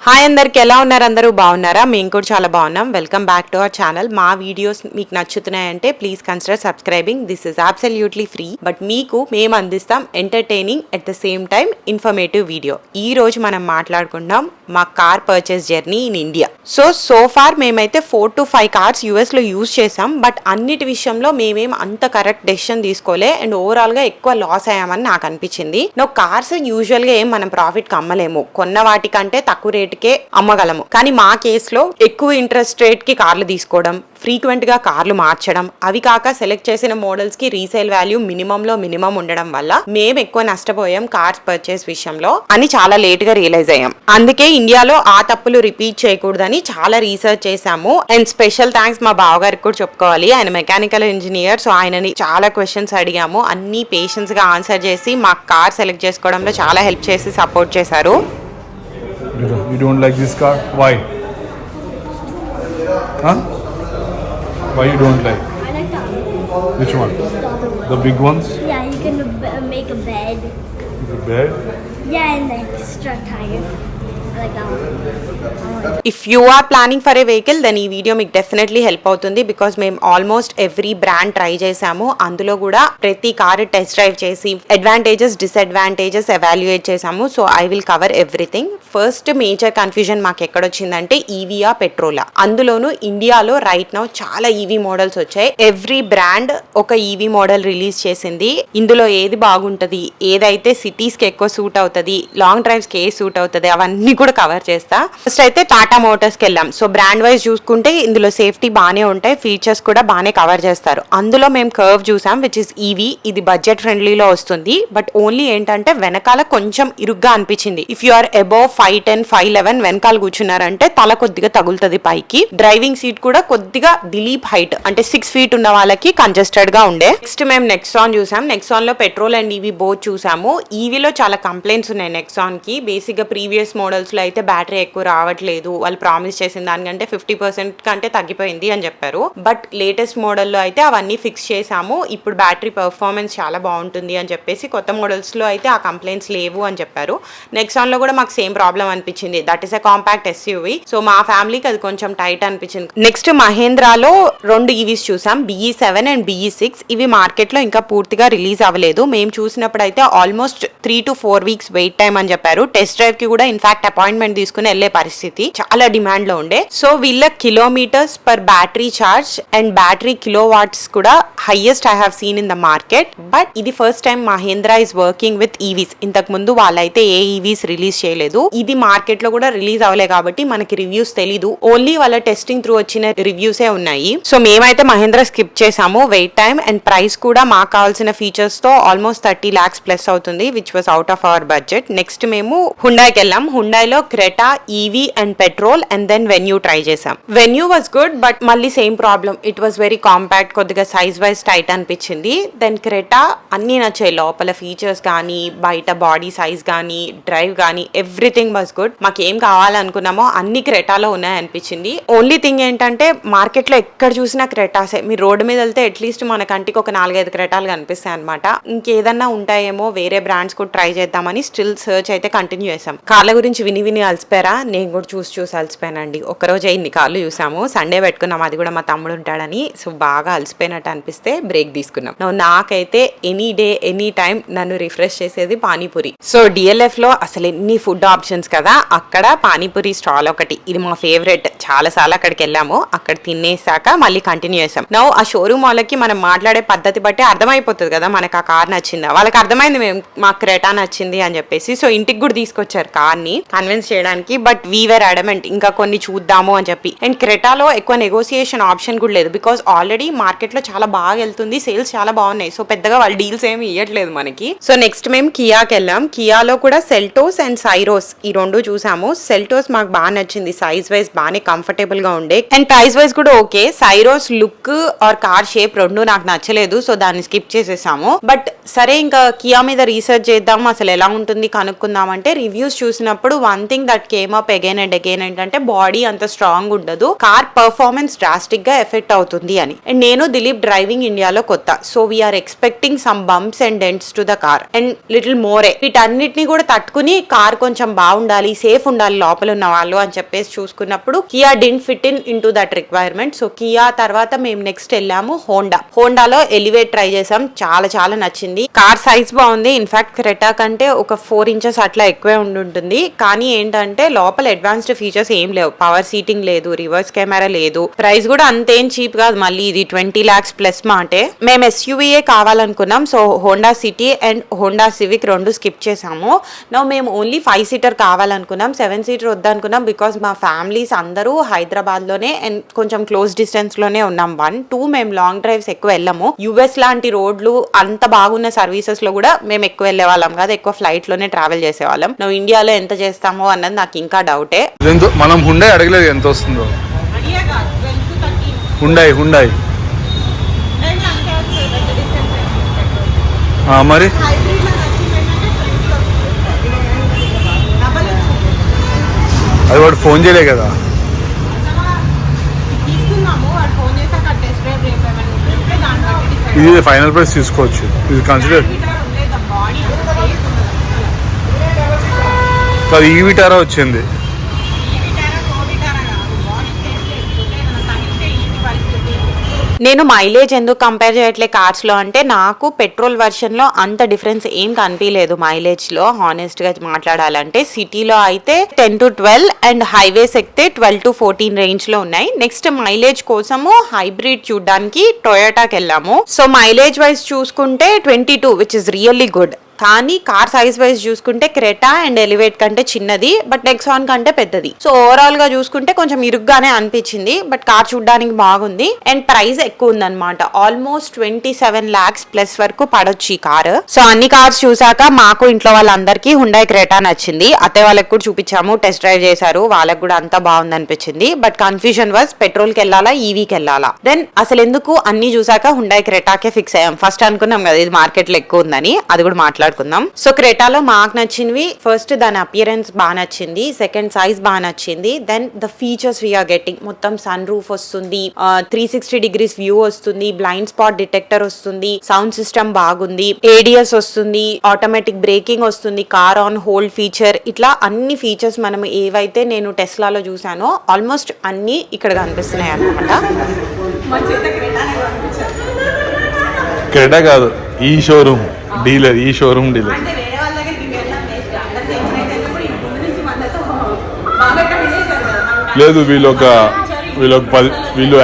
Hi అందరికి ఎలా ఉన్నారు? అందరూ బాగున్నారా? మేము కూడా చాలా బాగున్నాం. Welcome back to our channel. మా వీడియోస్ మీకు నచ్చుతున్నాయంటే please consider subscribing. This is absolutely free. But మీకు మేము అందిస్తాం entertaining at the same time informative video. ఈ రోజు మనం మాట్లాడుకుందాం మా car purchase journey in India. So far మేమైతే 4 to 5 కార్స్ యూఎస్ లో యూజ్ చేసాం. బట్ అన్నిటి విషయంలో మేమేం అంత కరెక్ట్ డెసిషన్ తీసుకోలే అండ్ ఓవరాల్ గా ఎక్కువ లాస్ అయ్యామని నాకు అనిపించింది. కార్స్ యూజువల్ గా ఏం మనం ప్రాఫిట్ కి అమ్మలేము, కొన్న వాటికంటే తక్కువ రేటుకే అమ్మగలము. కానీ మా కేసులో ఎక్కువ ఇంట్రెస్ట్ రేట్ కి కార్లు తీసుకోవడం, ఫ్రీక్వెంట్ గా కార్లు మార్చడం, అవి కాక సెలెక్ట్ చేసిన మోడల్స్ కి రీసేల్ వాల్యూ మినిమం ఉండడం వల్ల మేము ఎక్కువ నష్టపోయాం కార్స్ పర్చేస్ విషయంలో అని చాలా లేట్ గా రియలైజ్ అయ్యాం. అందుకే ఇండియాలో ఆ తప్పులు రిపీట్ చేయకూడదని చాలా రీసెర్చ్ చేశాము. అండ్ స్పెషల్ థ్యాంక్స్ మా బావగారికి కూడా చెప్పుకోవాలి. ఆయన మెకానికల్ ఇంజనీర్. సో ఆయనని చాలా క్వశ్చన్స్ అడిగాము. అన్ని పేషెన్స్ గా ఆన్సర్ చేసి మా కార్ సెలెక్ట్ చేసుకోవడంలో చాలా హెల్ప్ చేసి సపోర్ట్ చేశారు. You don't like this car? Why? Huh? Why you don't like? I like the Which one? The big ones? Yeah, you can make a bed. The bed? Yeah, and the extra tire. I like that one. If you are planning for a vehicle then ఈ video మీకు definitely help అవుతుంది. Because మేము almost every brand try చేసాము. అందులో కూడా ప్రతి car test drive చేసి advantages disadvantages evaluate చేసాము. So I will cover everything. First major confusion మాకు ఎక్కడొచ్చిందంటే ఈవీయా పెట్రోలా. అందులోనూ ఇండియాలో రైట్ నౌ చాలా ఈవీ మోడల్స్ వచ్చాయి. ఎవ్రీ బ్రాండ్ ఒక ఈవీ మోడల్ రిలీజ్ చేసింది. ఇందులో ఏది బాగుంటది, ఏదైతే సిటీస్ కి ఎక్కువ సూట్ అవుతుంది, లాంగ్ డ్రైవ్స్ కి ఏ సూట్ అవుతుంది, అవన్నీ కూడా కవర్ చేస్తా. ఫస్ట్ అయితే టాటా మోటార్స్ కి వెళ్ళాం. సో బ్రాండ్ వైజ్ చూసుకుంటే ఇందులో సేఫ్టీ బాగానే ఉంటాయి, ఫీచర్స్ కూడా బాగానే కవర్ చేస్తారు. అందులో మేము కర్వ్ చూసాం విచ్ ఇస్ ఈవీ. ఇది బడ్జెట్ ఫ్రెండ్లీలో వస్తుంది. బట్ ఓన్లీ ఏంటంటే వెనకాల కొంచెం ఇరుగ్గా అనిపించింది. ఇఫ్ యు ఆర్ అబౌవ్ 5'10", 5'11" వెనకాల కూర్చున్నారంటే తల కొద్దిగా తగులుతుంది పైకి. డ్రైవింగ్ సీట్ కూడా కొద్దిగా దిలీప్ హైట్ అంటే 6 feet ఉన్న వాళ్ళకి కంజెస్టెడ్ గా ఉండే. నెక్స్ట్ మేము నెక్సాన్ చూసాం. నెక్సాన్ లో పెట్రోల్ అండ్ ఈవీ బోత్ చూసాము. ఈవీలో చాలా కంప్లైంట్స్ ఉన్నాయి నెక్సాన్ కి. బేసిక్ గా ప్రీవియస్ మోడల్స్ లో అయితే బ్యాటరీ ఎక్కువ రావట్లేదు, వాళ్ళు ప్రామిస్ చేసిన దానికంటే 50% కంటే తగ్గిపోయింది అని చెప్పారు. బట్ లేటెస్ట్ మోడల్లో అయితే అవన్నీ ఫిక్స్ చేసాము. ఇప్పుడు బ్యాటరీ పర్ఫార్మెన్స్ చాలా బాగుంటుంది అని చెప్పేసి కొత్త మోడల్స్ లో అయితే ఆ కంప్లైంట్స్ లేవు అని చెప్పారు. నెక్సాన్ లో కూడా మాకు సేమ్ ప్రాబ్లం అనిపించింది. That is a compact SUV. So మా ఫ్యామిలీకి అది కొంచెం టైట్ అనిపించింది. నెక్స్ట్ మహేంద్రాలో 2 ఈవీస్ చూసాం, BE7 అండ్ BE6. ఇవి మార్కెట్ లో ఇంకా పూర్తిగా రిలీజ్ అవ్వలేదు. మేము చూసినప్పుడు అయితే almost 3 to 4 weeks wait time అని చెప్పారు. టెస్ట్ డ్రైవ్ కి కూడా ఇన్ఫాక్ట్ అపాయింట్మెంట్ తీసుకుని వెళ్లే పరిస్థితి చాలా డిమాండ్ లో ఉండే. సో వీళ్ళ kilometres per battery charge and battery kilowatts కూడా highest I have seen in the market. But ఇది first time Mahindra is working with EVs. ఇంతకు ముందు వాళ్ళైతే ఏ ఈవీస్ రిలీజ్ చేయలేదు. ఇది మార్కెట్ లో కూడా రిలీజ్ అవ్వలే కాబట్టి మనకి రివ్యూస్ తెలీదు. ఓన్లీ వాళ్ళ టెస్టింగ్ త్రూ వచ్చిన రివ్యూసే ఉన్నాయి. సో మేమైతే మహేంద్రా స్కిప్ చేసాము. వెయిట్ టైం అండ్ ప్రైస్ కూడా మాకు కావాల్సిన ఫీచర్స్ తో ఆల్మోస్ట్ 30 lakhs ప్లస్ అవుతుంది, which was out of our budget. Next మేము హుండాయికి వెళ్ళాం. హుండాయిలో Creta, EV and petrol and then Venue try చేసాం. వెన్యూ వాజ్ గుడ్ బట్ మళ్ళీ same problem. It was very compact, కొద్దిగా సైజ్ వైజ్ టైట్ అనిపించింది. Then Creta అన్ని నచ్చాయి. లోపల ఫీచర్స్ కానీ, బయట బాడీ సైజ్ కానీ, డ్రైవ్ కానీ ఎవ్రీథింగ్ వాజ్ గుడ్. మాకు ఏం కావాలనుకున్నామో అన్ని క్రెటాలో ఉన్నాయి అనిపించింది. ఓన్లీ థింగ్ ఏంటంటే మార్కెట్ లో ఎక్కడ చూసినా క్రెటాసే. మీరు రోడ్డు మీద వెళ్తే అట్లీస్ట్ మన కంటికి ఒక 4-5 క్రెటాలు కనిపిస్తాయి అనమాట. ఇంకేదన్నా ఉంటాయేమో వేరే బ్రాండ్స్ కూడా ట్రై చేద్దామని స్టిల్ సర్చ్ అయితే కంటిన్యూ చేసాం. కార్ల గురించి విని అలసిపోయారా? నేను కూడా చూసి అలసిపోయానండి. ఒక్కరోజు ఇన్ని కార్లు చూసాము. సండే పెట్టుకున్నాం, అది కూడా మా తమ్ముడు ఉంటాడని. సో బాగా అలసిపోయినట్టు అనిపిస్తే బ్రేక్ తీసుకున్నాం. నాకైతే ఎనీ డే ఎనీ టైం నన్ను రిఫ్రెష్ చేసేది పానీపూరి. సో డిఎల్ఎఫ్ లో అసలు ఎన్ని ఫుడ్ ఆప్షన్స్ కదా, అక్కడ పానీపూరి స్టాల్ ఒకటి, ఇది మా ఫేవరెట్. చాలా సార్లు అక్కడికి వెళ్ళాము. అక్కడ తినేసాక మళ్ళీ కంటిన్యూ చేసాం. ఆ షోరూమ్ వాళ్ళకి మనం మాట్లాడే పద్ధతి బట్టి అర్థమైపోతుంది కదా మనకు ఆ కార్ నచ్చిందా. వాళ్ళకి అర్థమైంది మేము మాకు క్రెటా నచ్చింది అని చెప్పేసి. సో ఇంటికి కూడా తీసుకొచ్చారు కార్ ని కన్విన్స్ చేయడానికి. బట్ వీఆర్ అడమెంట్ ఇంకా కొన్ని చూద్దాము అని చెప్పి. అండ్ క్రెటాలో ఎక్కువ నెగోసియేషన్ ఆప్షన్ కూడా లేదు, బికాస్ ఆల్రెడీ మార్కెట్ లో చాలా బాగా వెళ్తుంది, సేల్స్ చాలా బాగున్నాయి. సో పెద్దగా వాళ్ళు డీల్స్ ఏమి ఇవ్వట్లేదు మనకి. సో నెక్స్ట్ మేము కియాకి వెళ్ళాం. కియాలో కూడా సెల్టోస్ అండ్ సైరోస్ ఈ 2 చూసాము. సెల్టోస్ మాకు బాగా నచ్చింది, సైజ్ వైజ్ బాగానే కంఫర్టబుల్ గా ఉండే అండ్ ప్రైస్ వైజ్ కూడా okay. Syros look or car shape 2 నాకు నచ్చలేదు, సో దాన్ని స్కిప్ చేసేసాము. బట్ సరే ఇంకా కియా మీద రీసెర్చ్ చేద్దాం, అసలు ఎలా ఉంటుంది కనుక్కుందాం అంటే రివ్యూస్ చూసినప్పుడు 1 thing that came up again and again ఏంటంటే బాడీ అంత స్ట్రాంగ్ ఉండదు, కార్ పర్ఫార్మెన్స్ డ్రాస్టిక్ గా ఎఫెక్ట్ అవుతుంది అని. అండ్ నేను దిలీప్ డ్రైవింగ్ ఇండియాలో కొత్త, so we're expecting some bumps and dents to the car and little more. వీటన్నిటిని కూడా తట్టుకుని కార్ కొంచెం బాగుండాలి, సేఫ్ ఉండాలి లోపల ఉన్న వాళ్ళు అని చెప్పేసి చూసుకున్నప్పుడు Kia didn't fit in to that requirement. So Kia తర్వాత మేము నెక్స్ట్ వెళ్ళాము హోండాలో ఎలివేట్ ట్రై చేసాం, చాలా చాలా నచ్చింది. కార్ సైజ్ బాగుంది, ఇన్ఫాక్ట్ క్రెటా కంటే ఒక 4 inches అట్లా ఎక్కువే ఉండుంటుంది. కానీ ఏంటంటే లోపల అడ్వాన్స్డ్ ఫీచర్స్ ఏం లేవు, పవర్ సీటింగ్ లేదు, రివర్స్ కెమెరా లేదు, ప్రైస్ కూడా అంతేం చీప్ కాదు, మళ్ళీ ఇది 20 lakhs ప్లస్ మాటే. మేము ఎస్యూవీఏ కావాలనుకున్నాం, so Honda City and Honda Civic రెండు స్కిప్ చేసాము. మేము ఓన్లీ 5-seater కావాలనుకున్నాం, 7-seater వద్దనుకున్నాం బికాస్ మా ఫ్యామిలీస్ అందరూ హైదరాబాద్ లోనే అండ్ కొంచెం క్లోజ్ డిస్టెన్స్ లోనే ఉన్నాం. 1, 2 మేము లాంగ్ డ్రైవ్స్ ఎక్కువ వెళ్ళాము. యుఎస్ లాంటి రోడ్లు అంత బాగున్న సర్వీసెస్ లో కూడా మేము ఎక్కువ వెళ్ళే వాళ్ళం కాదు, ఎక్కువ ఫ్లైట్ లోనే ట్రావెల్ చేసేవాళ్ళం. నువ్వు ఇండియాలో ఎంత చేస్తామో అన్నది నాకు ఇంకా డౌటే. మనం హుండై అడగలేదు ఎంత వస్తుందో. హుండై మరి అది వాడు ఫోన్ చేయలే కదా. ఇది ఫైనల్ ప్రైస్ తీసుకోవచ్చు, ఇది కన్సిడర్. అది ఈ విటారా వచ్చింది. నేను మైలేజ్ ఎందుకు కంపేర్ చేయట్లే కార్స్ లో అంటే నాకు పెట్రోల్ వర్షన్ లో అంత డిఫరెన్స్ ఏం కనిపించలేదు మైలేజ్ లో. హానెస్ట్ గా మాట్లాడాలంటే సిటీలో అయితే 10 to 12 అండ్ హైవేస్ ఎక్కితే 12 to 14 రేంజ్ లో ఉన్నాయి. నెక్స్ట్ మైలేజ్ కోసము హైబ్రిడ్ చూడడానికి టొయోటాకి వెళ్ళాము. సో మైలేజ్ వైజ్ చూసుకుంటే 22 విచ్ ఇస్ రియల్లీ గుడ్. కానీ కార్ సైజ్ వైజ్ చూసుకుంటే క్రెటా అండ్ ఎలివేట్ కంటే చిన్నది, బట్ నెక్సాన్ కంటే పెద్దది. సో ఓవరాల్ గా చూసుకుంటే కొంచెం ఇరుగ్గానే అనిపించింది, బట్ కార్ చూడడానికి బాగుంది అండ్ ప్రైస్ ఎక్కువ ఉందన్నమాట. ఆల్మోస్ట్ 27 lakhs ప్లస్ వరకు పడొచ్చు ఈ కార్. సో అన్ని కార్స్ చూసాక మాకు ఇంట్లో వాళ్ళందరికీ హుండై క్రెటా నచ్చింది. అత్తయ్య వాళ్ళకి కూడా చూపించాము, టెస్ట్ డ్రైవ్ చేశారు, వాళ్ళకి కూడా అంతా బాగుంది అనిపించింది. బట్ కన్ఫ్యూజన్ వాజ్ పెట్రోల్ కి వెళ్ళాలా ఈవీకి వెళ్ళాలా. దెన్ అసలు ఎందుకు అన్ని చూసాక హుండై క్రెటాకే ఫిక్స్ అయ్యాం. ఫస్ట్ అనుకున్నాం కదా ఇది మార్కెట్ లో ఎక్కువ ఉందని, అది కూడా మాట్లాడుకుందాం. సో క్రెటాలో మాకు నచ్చినవి ఫస్ట్ దాని అపియరెన్స్ బాగా నచ్చింది, సెకండ్ సైజ్ బాగా నచ్చింది, then the features we're getting. మొత్తం సన్ రూఫ్ వస్తుంది, 360 degrees వ్యూ వస్తుంది, బ్లైండ్ స్పాట్ డిటెక్టర్ వస్తుంది, సౌండ్ సిస్టమ్ బాగుంది, ఏడిఎస్ వస్తుంది, ఆటోమేటిక్ బ్రేకింగ్ వస్తుంది, కార్ ఆన్ హోల్డ్ ఫీచర్, ఇట్లా అన్ని ఫీచర్స్ మనం ఏవైతే నేను టెస్లాలో చూసానో ఆల్మోస్ట్ అన్ని ఇక్కడ కనిపిస్తున్నాయి అన్నమాట. క్రెటా కాదు, ఈ షోరూమ్ డీలర్. లేదు వీళ్ళు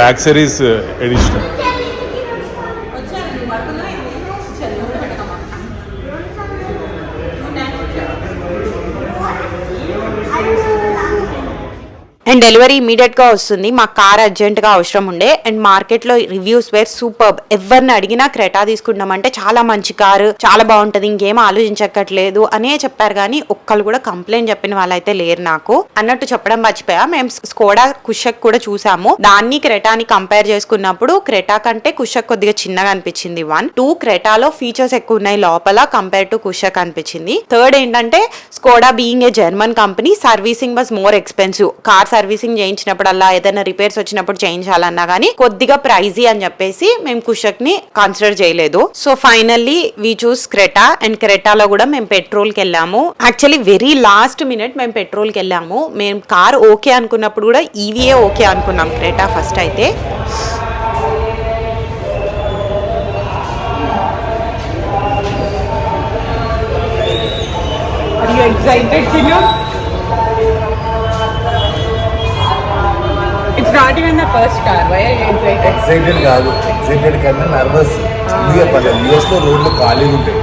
accessories additional. And delivery immediate గా వస్తుంది. మా కార్ అర్జెంట్ గా అవసరం ఉండే అండ్ మార్కెట్ లో రివ్యూస్ వేర్ సూపర్బ్. ఎవరిని అడిగినా క్రెటా తీసుకుంటామంటే చాలా మంచి కారు, చాలా బాగుంటది, ఇంకేం ఆలోచించక్కట్లేదు అనే చెప్పారు. కానీ ఒక్కళ్ళు కూడా కంప్లైంట్ చెప్పిన వాళ్ళైతే లేరు. నాకు అన్నట్టు చెప్పడం మర్చిపోయా, మేము స్కోడా కుషక్ కూడా చూసాము. దాన్ని క్రెటాని కంపేర్ చేసుకున్నప్పుడు క్రెటా కంటే కుషక్ కొద్దిగా చిన్నగా అనిపించింది. 1, 2 క్రెటాలో ఫీచర్స్ ఎక్కువ ఉన్నాయి లోపల కంపేర్ టు కుషక్ అనిపించింది. థర్డ్ ఏంటంటే Skoda being a German company, servicing was more expensive. Car servicing చేయించినప్పుడల్లా ఏదైనా రిపేర్స్ వచ్చినప్పుడు చేయించాలన్నా కానీ కొద్దిగా ప్రైజీ అని చెప్పేసి మేము కుషక్ ని కన్సిడర్ చేయలేదు. So finally we choose Creta and క్రెటాలో కూడా మేము పెట్రోల్ కి వెళ్ళాము. యాక్చువల్లీ వెరీ లాస్ట్ మినిట్ మేము పెట్రోల్ కి వెళ్ళాము. మేము కార్ ఓకే అనుకున్నప్పుడు కూడా ఈవీఏ ఓకే అనుకున్నాం క్రెటా ఫస్ట్ అయితే. Are you excited, Sinu? It's not even the first car. Why are you excited? Excited కాదు, ఎక్సైటెడ్ కన్నా నర్వస్. ఎందుకు చెప్పాలి, యూఎస్ లో రోడ్లు ఖాళీగా ఉంటాయి.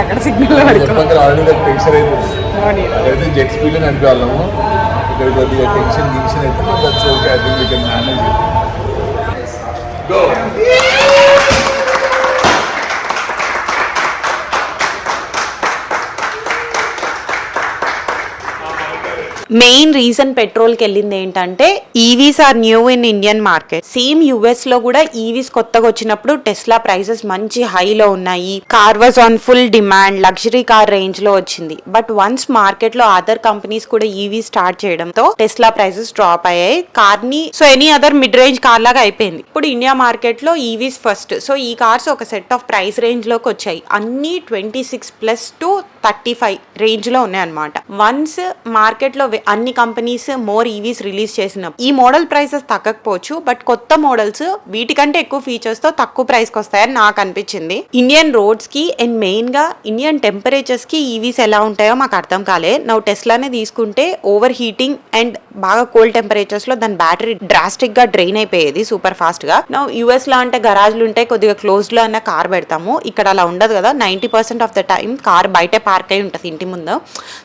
అక్కడ సిగ్నల్ ఆల్రెడీ టెన్షన్ అయిపోతుంది. అదైతే జెట్ స్పీడ్ అని అనిపే వాళ్ళము, ఇక్కడ కొద్దిగా టెన్షన్ అయితే మేనేజ్. మెయిన్ రీజన్ పెట్రోల్ కి వెళ్ళింది ఏంటంటే EVs are new in Indian market. Same US లో కూడా ఈవీస్ కొత్తగా వచ్చినప్పుడు టెస్లా ప్రైసెస్ మంచి హైలో ఉన్నాయి. Car was on full demand, luxury car range లో వచ్చింది. బట్ వన్స్ మార్కెట్ లో అదర్ కంపెనీస్ కూడా ఈవీ స్టార్ట్ చేయడంతో టెస్లా ప్రైసెస్ డ్రాప్ అయ్యాయి. కార్ ని so any other mid range car లాగా అయిపోయింది. ఇప్పుడు ఇండియా మార్కెట్ లో ఈవీస్ ఫస్ట్. సో ఈ కార్స్ ఒక సెట్ ఆఫ్ ప్రైస్ రేంజ్ లోకి వచ్చాయి. అన్ని 26+ to 35 రేంజ్ లో ఉన్నాయి అనమాట. వన్స్ మార్కెట్ లో అన్ని కంపెనీస్ మోర్ ఈవీస్ రిలీజ్ చేసినప్పుడు ఈ మోడల్ ప్రైసెస్ తగ్గకపోవచ్చు, బట్ కొత్త మోడల్స్ వీటికంటే ఎక్కువ ఫీచర్స్ తో తక్కువ ప్రైస్ కి వస్తాయని నాకు అనిపించింది. ఇండియన్ రోడ్స్ కి అండ్ మెయిన్ గా ఇండియన్ టెంపరేచర్స్ కి ఈవీస్ ఎలా ఉంటాయో మాకు అర్థం కాలే. నౌ టెస్లానే తీసుకుంటే ఓవర్ హీటింగ్ అండ్ బాగా కోల్డ్ టెంపరేచర్స్ లో దాని బ్యాటరీ డ్రాస్టిక్ గా డ్రైన్ అయిపోయేది సూపర్ ఫాస్ట్ గా. నౌ యూఎస్ లో అంటే గరాజ్లు ఉంటాయి, కొద్దిగా క్లోజ్డ్ లో అన్న కార్ పెడతాము. ఇక్కడ అలా ఉండదు కదా. 90% ఆఫ్ ద టైం కార్ బయటే పార్క్ అయి ఉంటుంది ఇంటి ముందు.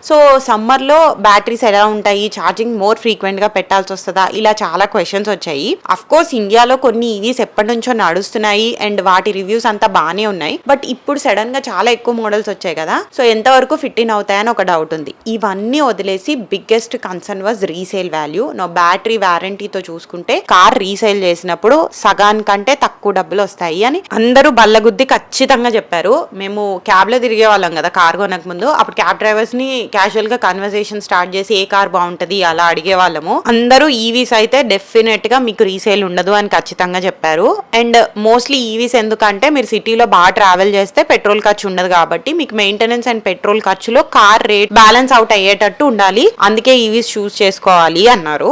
సో సమ్మర్ లో బ్యాటరీస్ ఎలా ఉంటాయి, ఛార్జింగ్ మోర్ ఫ్రీక్వెంట్ గా పెట్టాల్సి వస్తుందా, ఇలా చాలా క్వశ్చన్స్ వచ్చాయి. అఫ్ కోర్స్ ఇండియాలో కొన్ని ఈవీస్ ఎప్పటి నుంచో నడుస్తున్నాయి అండ్ వాటి రివ్యూస్ అంతా బాగానే ఉన్నాయి. బట్ ఇప్పుడు సడన్ గా చాలా ఎక్కువ మోడల్స్ వచ్చాయి కదా, సో ఎంతవరకు ఫిట్ ఇన్ అవుతాయని ఒక డౌట్ ఉంది. ఇవన్నీ వదిలేసి biggest concern was resale value. నా బ్యాటరీ వారంటీతో చూసుకుంటే కార్ రీసేల్ చేసినప్పుడు సగానికంటే తక్కువ డబ్బులు వస్తాయి అని అందరూ బల్లగుద్ది ఖచ్చితంగా చెప్పారు. మేము క్యాబ్ లో తిరిగే వాళ్ళం కదా కార్ కొనక ముందు. అప్పుడు క్యాబ్ డ్రైవర్స్ ని క్యాజువల్ గా కన్వర్సేషన్ స్టార్ట్ చేసి ఏ కార్ బాగుంటది అలా అడిగే వాళ్ళము. అందరూ ఈవీస్ అయితే డెఫినెట్ గా మీకు రీసేల్ ఉండదు అని ఖచ్చితంగా చెప్పారు. అండ్ మోస్ట్లీ ఈవీస్ ఎందుకంటే మీరు సిటీలో బాగా ట్రావెల్ చేస్తే పెట్రోల్ ఖర్చు ఉండదు కాబట్టి మీకు మెయింటెనెన్స్ అండ్ పెట్రోల్ ఖర్చులో కార్ రేట్ బ్యాలెన్స్ అవుట్ అయ్యేటట్టు ఉండాలి, అందుకే ఈవీస్ చూస్ చేసుకోవాలి అన్నారు.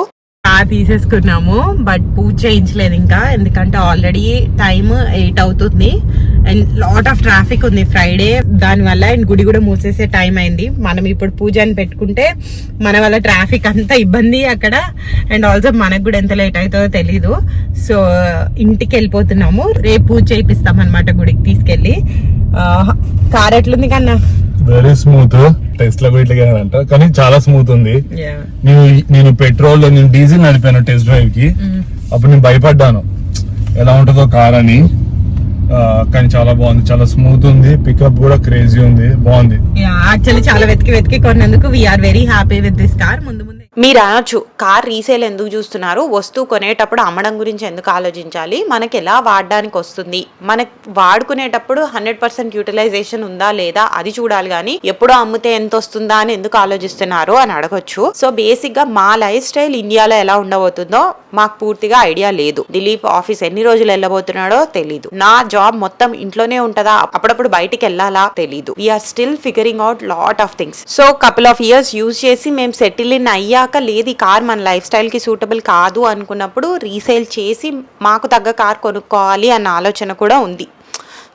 తీసేసుకున్నాము బట్ పూజ చేయించలేదు ఇంకా, ఎందుకంటే ఆల్రెడీ టైం 8 అవుతుంది అండ్ లాట్ ఆఫ్ ట్రాఫిక్ ఉంది ఫ్రైడే, దానివల్ల అండ్ గుడి కూడా మూసేసే టైం అయింది. మనం ఇప్పుడు పూజ అని పెట్టుకుంటే మన వల్ల ట్రాఫిక్ అంతా ఇబ్బంది అక్కడ, అండ్ ఆల్సో మనకు కూడా ఎంత లేట్ అవుతుందో తెలీదు. సో ఇంటికి వెళ్ళిపోతున్నాము, రేపు పూజ చేయిస్తాం అనమాట గుడికి తీసుకెళ్ళి. కార్ ఎట్లుంది కన్నా? Very smooth. టెస్ట్ లో అంట కానీ చాలా స్మూత్ ఉంది. నేను పెట్రోల్ నేను డీజిల్ నడిపాను టెస్ట్ డ్రైవ్ కి, అప్పుడు నేను భయపడ్డాను ఎలా ఉంటుందో కార్ అని. కానీ చాలా బాగుంది, చాలా స్మూత్ ఉంది, పికప్ కూడా క్రేజీ ఉంది, బాగుంది. యాక్చువల్లీ చాలా వెతికి కొన్నందుకు we're very happy with this car. ముందు మీరు అనొచ్చు కార్ రీసేల్ ఎందుకు చూస్తున్నారు, వస్తువు కొనేటప్పుడు అమ్మడం గురించి ఎందుకు ఆలోచించాలి, మనకి ఎలా వాడడానికి వస్తుంది, మనకు వాడుకునేటప్పుడు 100% యూటిలైజేషన్ ఉందా లేదా అది చూడాలి కానీ ఎప్పుడో అమ్మితే ఎంత వస్తుందా అని ఎందుకు ఆలోచిస్తున్నారు అని అడగొచ్చు. సో బేసిక్ గా మా లైఫ్ స్టైల్ ఇండియాలో ఎలా ఉండబోతుందో మాకు పూర్తిగా ఐడియా లేదు. దిలీప్ ఆఫీస్ ఎన్ని రోజులు వెళ్ళబోతున్నాడో తెలీదు. నా జాబ్ మొత్తం ఇంట్లోనే ఉంటదా, అప్పుడప్పుడు బయటికి వెళ్ళాలా తెలీదు. We're still figuring out lot of things. So couple of years use చేసి మేము సెటిల్ ఇన్ అయ్యాక లేదు ఈ కార్ మన లైఫ్ స్టైల్ కి సూటబుల్ కాదు అనుకున్నప్పుడు రీసేల్ చేసి మాకు తగ్గ కార్ కొనుక్కోవాలి అన్న ఆలోచన కూడా ఉంది.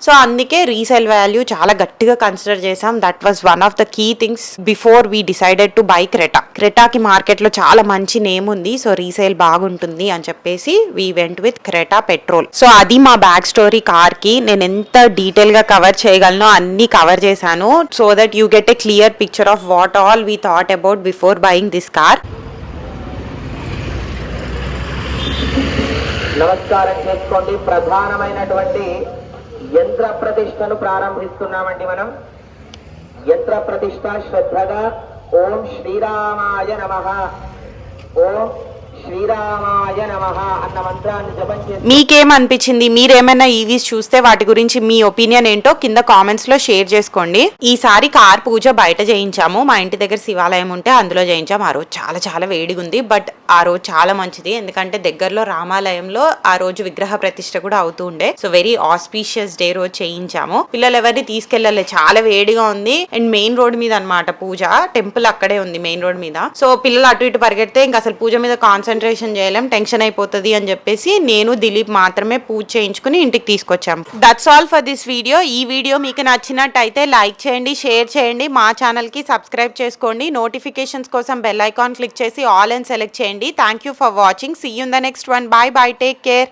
సో అందుకే రీసేల్ వాల్యూ చాలా గట్టిగా కన్సిడర్ చేసాం. That was one of the key things before we decided to buy Creta. క్రెటాకి మార్కెట్లో చాలా మంచి నేమ్ ఉంది, సో రీసేల్ బాగుంటుంది అని చెప్పేసి we went with Creta petrol. So అది మా బ్యాక్ స్టోరీ కార్ కి. నేను ఎంత డీటెయిల్ గా కవర్ చేయగలనో అన్ని కవర్ చేశాను, so that you get a clear picture of what all we thought about before buying this car. నమస్కారం చేసుకోండి. ప్రధానమైనటువంటి యంత్ర ప్రతిష్టను ప్రారంభిస్తున్నామండి. మనం యంత్ర ప్రతిష్ట శ్రద్ధగా ఓం శ్రీరామాయ నమః, ఓం శ్రీరామాయ నమః అన్న మంత్రాన్ని జపం చేసి మీకేమనిపించింది, మీరేమైనా ఈవీస్ చూస్తే వాటి గురించి మీ ఒపీనియన్ ఏంటో కింద కామెంట్స్ లో షేర్ చేసుకోండి. ఈసారి కార్ పూజ బయట చేయించాము, మా ఇంటి దగ్గర శివాలయం ఉంటే అందులో చేయించాము. ఆ రోజు చాలా చాలా వేడిగా ఉంది, బట్ ఆ రోజు చాలా మంచిది ఎందుకంటే దగ్గరలో రామాలయంలో ఆ రోజు విగ్రహ ప్రతిష్ట కూడా అవుతూ ఉండే. సో వెరీ ఆస్పీషియస్ డే రోజు చేయించాము. పిల్లలు ఎవరిని తీసుకెళ్లలే, చాలా వేడిగా ఉంది అండ్ మెయిన్ రోడ్ మీద అన్నమాట పూజ. టెంపుల్ అక్కడే ఉంది మెయిన్ రోడ్ మీద. సో పిల్లలు అటు ఇటు పరిగెడితే ఇంకా అసలు పూజ మీద కాన్సన్ట్రేషన్ చేయలేం, టెన్షన్ అయిపోతుంది అని చెప్పేసి నేను దిలీప్ మాత్రమే పూజ చేయించుకుని ఇంటికి తీసుకొచ్చాము. That's all for this video. ఈ వీడియో మీకు నచ్చినట్టయితే లైక్ చేయండి, షేర్ చేయండి, మా ఛానల్ కి సబ్స్క్రైబ్ చేసుకోండి. నోటిఫికేషన్స్ కోసం బెల్ ఐకాన్ క్లిక్ చేసి ఆల్ అండ్ సెలెక్ట్ చేయండి. Thank you for watching. See you in the next one. Bye bye, take care.